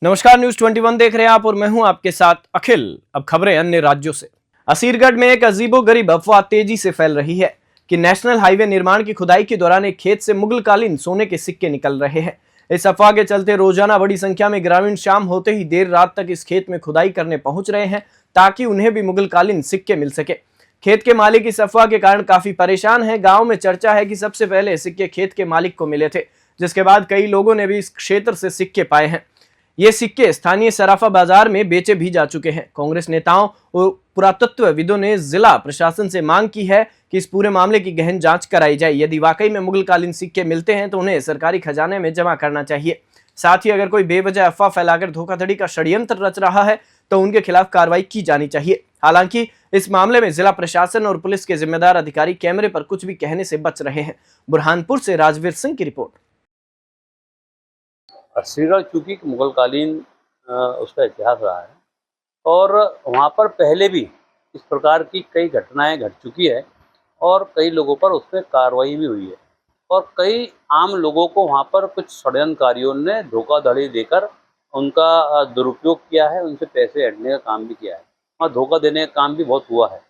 नमस्कार, न्यूज 21 देख रहे हैं आप और मैं हूं आपके साथ अखिल। अब खबरें अन्य राज्यों से। असीरगढ़ में एक अजीबोगरीब अफवाह तेजी से फैल रही है कि नेशनल हाईवे निर्माण की खुदाई के दौरान एक खेत से मुगलकालीन सोने के सिक्के निकल रहे हैं। इस अफवाह के चलते रोजाना बड़ी संख्या में ग्रामीण शाम होते ही देर रात तक इस खेत में खुदाई करने पहुंच रहे हैं ताकि उन्हें भी मुगलकालीन सिक्के मिल सके। खेत के मालिक इस अफवाह के कारण काफी परेशान है। गांव में चर्चा है कि सबसे पहले सिक्के खेत के मालिक को मिले थे, जिसके बाद कई लोगों ने भी इस क्षेत्र से सिक्के पाए हैं। ये सिक्के स्थानीय सराफा बाजार में बेचे भी जा चुके हैं। कांग्रेस नेताओं और पुरातत्वविदों ने जिला प्रशासन से मांग की है कि इस पूरे मामले की गहन जांच कराई जाए। यदि वाकई में मुगलकालीन सिक्के मिलते हैं तो उन्हें सरकारी खजाने में जमा करना चाहिए। साथ ही अगर कोई बेवजह अफवाह फैलाकर धोखाधड़ी का षड्यंत्र रच रहा है तो उनके खिलाफ कार्रवाई की जानी चाहिए। हालांकि इस मामले में जिला प्रशासन और पुलिस के जिम्मेदार अधिकारी कैमरे पर कुछ भी कहने से बच रहे हैं। बुरहानपुर से राजवीर सिंह की रिपोर्ट। असीरगढ़ चूंकि मुगलकालीन उसका इतिहास रहा है और वहाँ पर पहले भी इस प्रकार की कई घटनाएं घट चुकी है और कई लोगों पर उसमें कार्रवाई भी हुई है और कई आम लोगों को वहाँ पर कुछ षड्यंत्रकारियों ने धोखाधड़ी देकर उनका दुरुपयोग किया है, उनसे पैसे हटने का काम भी किया है और धोखा देने का काम भी बहुत हुआ है।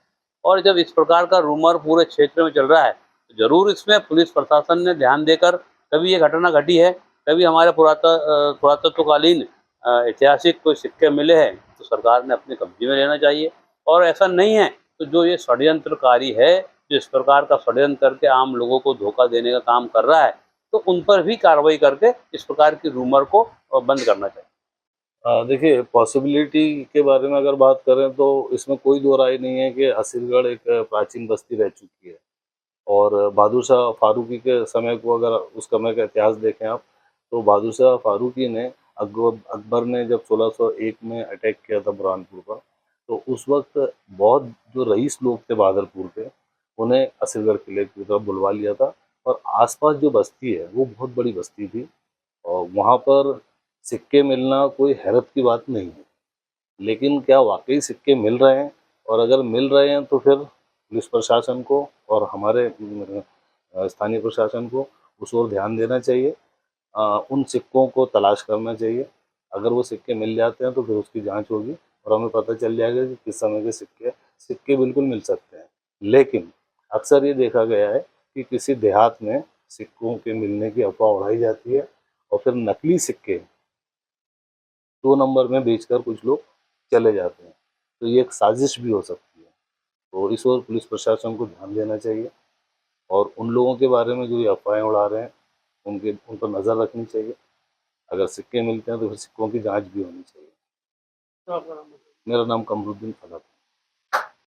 और जब इस प्रकार का रूमर पूरे क्षेत्र में चल रहा है तो जरूर इसमें पुलिस प्रशासन ने ध्यान देकर, कभी ये घटना घटी है, कभी हमारे पुरातत्वकालीन ऐतिहासिक कोई सिक्के मिले हैं तो सरकार ने अपने कब्जे में लेना चाहिए। और ऐसा नहीं है तो जो ये षड्यंत्रकारी है, जो इस प्रकार का षड्यंत्र करके आम लोगों को धोखा देने का काम कर रहा है, तो उन पर भी कार्रवाई करके इस प्रकार की रूमर को बंद करना चाहिए। देखिए, पॉसिबिलिटी के बारे में अगर बात करें तो इसमें कोई दो राय नहीं है कि असीरगढ़ एक प्राचीन बस्ती रह चुकी है। और बहादुर शाह फारूकी के समय को अगर उस समय का इतिहास देखें आप, तो बहादुर शाह फारूकी ने अकबर ने जब 1601 में अटैक किया था बुरहानपुर पर, तो उस वक्त बहुत जो रईस लोग थे बहादुरपुर के, उन्हें असीरगढ़ किले की तरफ बुलवा लिया था। और आसपास जो बस्ती है वो बहुत बड़ी बस्ती थी और वहाँ पर सिक्के मिलना कोई हैरत की बात नहीं है। लेकिन क्या वाकई सिक्के मिल रहे हैं? और अगर मिल रहे हैं तो फिर पुलिस प्रशासन को और हमारे स्थानीय प्रशासन को उस ओर ध्यान देना चाहिए। उन सिक्कों को तलाश करना चाहिए। अगर वो सिक्के मिल जाते हैं तो फिर उसकी जांच होगी और हमें पता चल जाएगा कि किस समय के सिक्के बिल्कुल मिल सकते हैं। लेकिन अक्सर ये देखा गया है कि किसी देहात में सिक्कों के मिलने की अफवाह उड़ाई जाती है और फिर नकली सिक्के 2 नंबर में बेचकर कुछ लोग चले जाते हैं। तो ये एक साजिश भी हो सकती है। तो इस ओर पुलिस प्रशासन को ध्यान देना चाहिए और उन लोगों के बारे में जो ये अफवाहें उड़ा रहे हैं उन पर नज़र रखनी चाहिए। अगर सिक्के मिलते हैं तो फिर सिक्कों की जांच भी होनी चाहिए। मेरा नाम कमरुद्दीन फलक।